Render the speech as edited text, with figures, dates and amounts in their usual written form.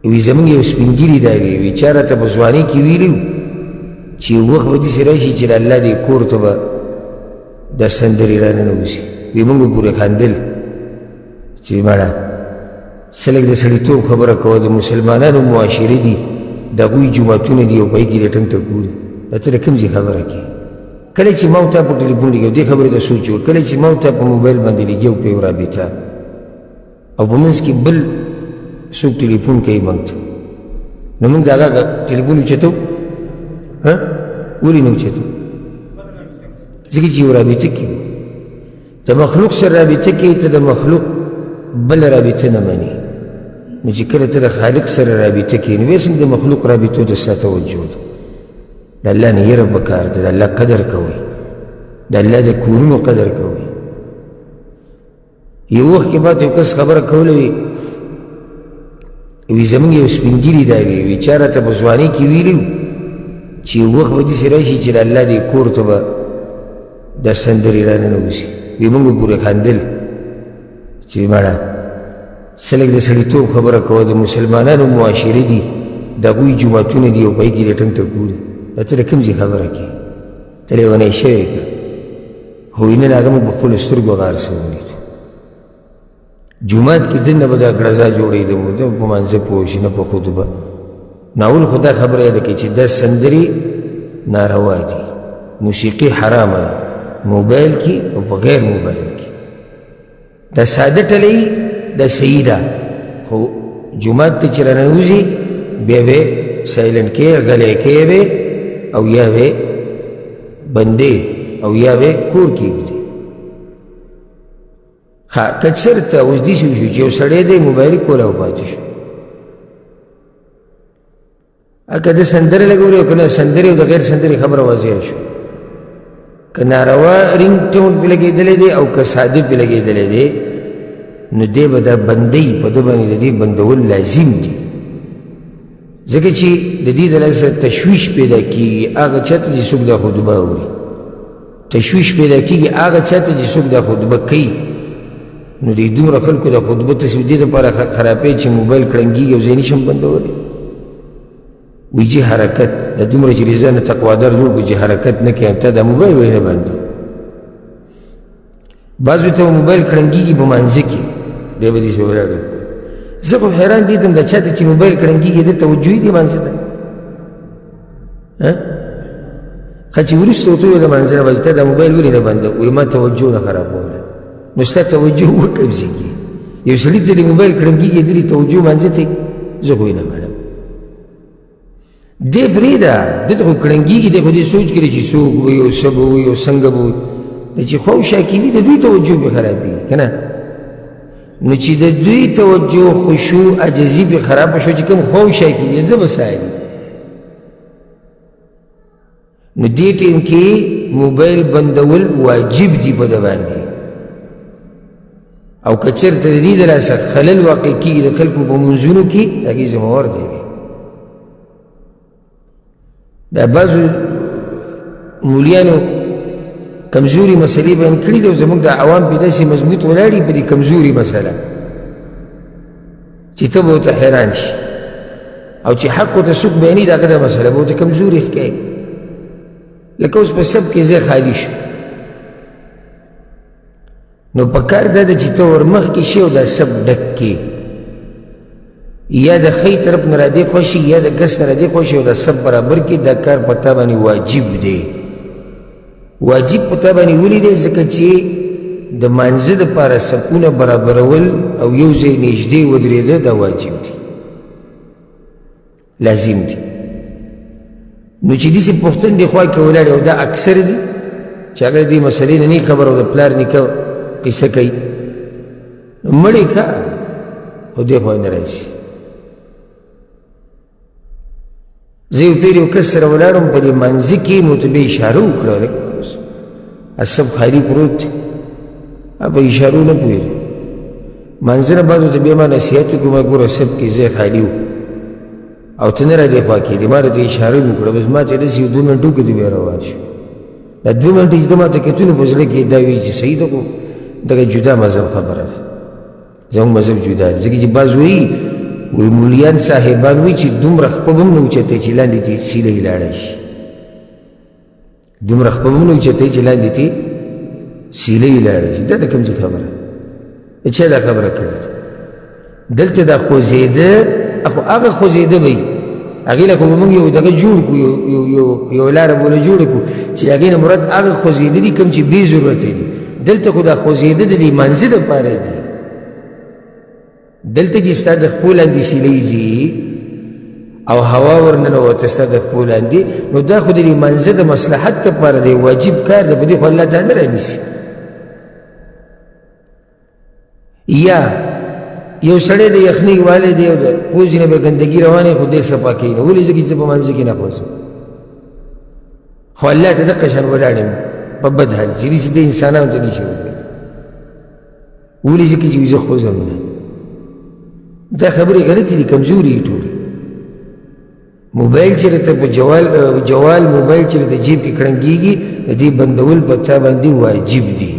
وی زمونږ یو سپین ږیري دا وی چا راته په ځوانۍ کې ویلي وو چې یو وخت به داسې راشي چې د الله دې کور ته به دا سندرې راننوځي وی موږ به پورې خندل چې مړه څه لږ د سړیتوب خبره کوه د مسلمانانو معاشرې دي د هغوی جوماتونه دي او په هغې کې دې ټنګ ته ګوري دا ته د کوم ځای خبره کوې کله چې ما او تا په ټلیفون لګي دې خبرې ته سوچ وکړه کله چې ما او تا په موبایل باندې لګي او په یو رابطه او په منځ کې بل څوک ټلیفون کوي موږ ته نو موږ د هغه ټلیفون اوچتو ولې نه اوچتو ځکه چې یو رابطه کې د مخلوق سره رابطه کې ته د مخلوق بل رابطه نه مني نو چې کله ته د خالق سره رابطه کې نو بیا څنګه د مخلوق رابطو ته ستا توجه ده د الله نه یره پکار ده د الله قدر کوئ د الله د کورونو قدر کوئ یو وخت کې ماته یو کس خبره کوله وی زمونږ یو سپین ږیري دا وی چا راته په ځوانۍ کې ویلي وو چې یو وخت به داسې راشي چې د الله دې کور ته به دا سندرې راننوځي وی موږ به پورې خندل چې مړه څه لږ د سړیتوب خبره کوه د مسلمانانو معاشرې دي د هغوی جوماتونه دي او په هغې کې دې ټنګ ته ګوري دا ته د کوم ځای خبره کوې ته لیونی شوی که خو نن هغه موږ په خپلو سترګو غار سه ولیدو جومات کې دننه به دا ګړزا جوړېده مو ته په مانځه پوه شي نه په خطبه ناول خو دا خبره یاده کوي چې دا سندرې ناروا دي موسیقي حرامه ده موبایل کې او په غیر موبایل کې دا ساده ټلۍ دا صحیح ده خو جومات ته چې راننوځي بیا به سایلنټ کې غلی کې به او یا به بندې او یا به کور کې ږدي ها که چېرته اوس داسې وشو چې یو سړی دی موبایل کولی او پاتې شو که ده سندرې لګولې او که نه سندرې او د غیر سندرې خبره واضحه شو که ناروا رینګ ټون پې لګېدلی دی او که ساده پې لګېدلی دی نو دی به دا بندۍ په ده باندې د دې بندول لازم دي ځکه چې د دې د لاسه تشویش پیدا کېږي هغه چا ته چې څوک دا خطبه اوري تشویش پیدا کېږي هغه چا ته چې څوک دا خطبه کوي نو دې دومره خلکو د خطبه تصویر دې دپاره خرابوي چې موبایل کړنګېږي او زه یې نشم بندولی وی چې حرکت د دومره چې رضا نه تقوادار جوړ کړو چې حرکت نه کوي تا دا موبایل ولې نه بندو بعضو ته موبایل کړنګېږي په مانځه کې دی به داسې ولاړ زه خو حیران دیدم دا چا ته چې موبایل کړنګېږي ده توجه یې دې مانځه ته ښه چې وروسته ورته وویل د مانځه نه باندې تا دا موبایل ولې نه بندو وایي ما توجه نه خرابوله نو ستا توجه وقبضېږي یو سړي ته د موبایل کړنګېږي دلې توجه مانځه ته زه خو یې نه منم دې پرېږده دلته خو کړنګېږي دی خو دې سوچ کړي چې څوک وي او څه به وي او څنګه به وي چې خواوشا کېدي د دوی توجه به خرابېږي که نه نو چې د دوی توجه خشوع عجزي پې خرابه شو چې کوم خواوشا کېدي ده به ساري نو دې ټیم کې موبایل بندول واجب دي په ده باندې او که چېرته د دې د لاسه خلل واقع کېږي د خلکو په منځونو کې هغې ذمهوار دی دا بعضو مولیانو کمزوري مسلې بیان کړي دي او زموږ د عوام پې داسې مضبوط ولاړي په دې کمزوري مسله چې ته به ورته حیران شي او چې حق ورته څوک بیانوي د هغه دا مسله به ورته کمزوري ښکاري لکه اوس په سب کې ځای خالي شو نو پکار دا ده چې ته ورمخکې شي او دا سب ډک کړي یا د ښی طرف نه رادې خوا شي یا د ګس نه رادې خوا شي او دا سب برابر کړي دا کار په تا باندې واجب دی واجب په تا باندې ولې دی ځکه چې د مانځه دپاره سبونه برابرول او یو ځای نږدې ودرېده دا واجب دی لازم دی نو چې داسې پوښتنې دې خوا کې ولاړې او دا اکثر دي چې هغه د دې مسلې نه نه خبر او د پلار نیکه قصه کوي نو مړې که او دې خوا نه راشي زه یو پیر یو کس سره ولاړم په دې منځه کې نو ته بیا اشاره وکړه سب خالي پروت دی په اشارو نه پوهېږم منځه نه بعد ورته بیا ما نصیحت وکړو ما ګوره سب کې ځای خالي و او ته نه رادې خوا کېدې ما راته اشاره وکړه بس ما چې داسې یو 2 منټو کې دې بیا روان شو دا 2 منټې چې ته ما ته کتو نو په زړه کې دا وایي چې صحیح ده خو دغه جدا مذهب خبره ده زموږ مذهب جدا دی ځکه چې بعض وایي وی مولیان صاحبان وی چې دومره خپه به هم نه اوچتی چې لاندې تې سیده یې لاړی شي دومره خپه به هم نه اوچتی چې لاندې تې سیده یې لاړی شي دا د کوم ځای خبره چا دا خبره کړې ده دلته دا خوځېده خو هغه خوځېده به وي هغې له خو به موږ یو دغه جوړ کړو یو لاره بوله جوړه کړو چې هغې نه مراد هغه خوځېده دي کوم چې بې ضرورته دي دلته خو دا خوځېده د دې منځه دپاره دي دلته چې ستا د خپو لاندې سیلی ځي او هوا ورننوته ستا د خپو لاندې نو دا خو د دې منځه د مصلحت دپاره دی واجب کار دی په دې خو الله تعالی نه رانیسي یا یو سړی د یخنۍ والی دی او د پوزې نه به ګندګي روانې خو دی صفا کوي نو ولې ځکه چې په منځه کې نه خوځم خو الله ته دقه شان ولاړ یم په بد حال چې داسې د انسانانو ته نشي وکړی ولې ځکه چې زه خوځم نه دا خبرې غلطې دي کمزوري دي ټولې موبایل چې راته په جوال موبایل چې راته جیب کې کړنګېږي د دې بندول په چا باندې واجب دي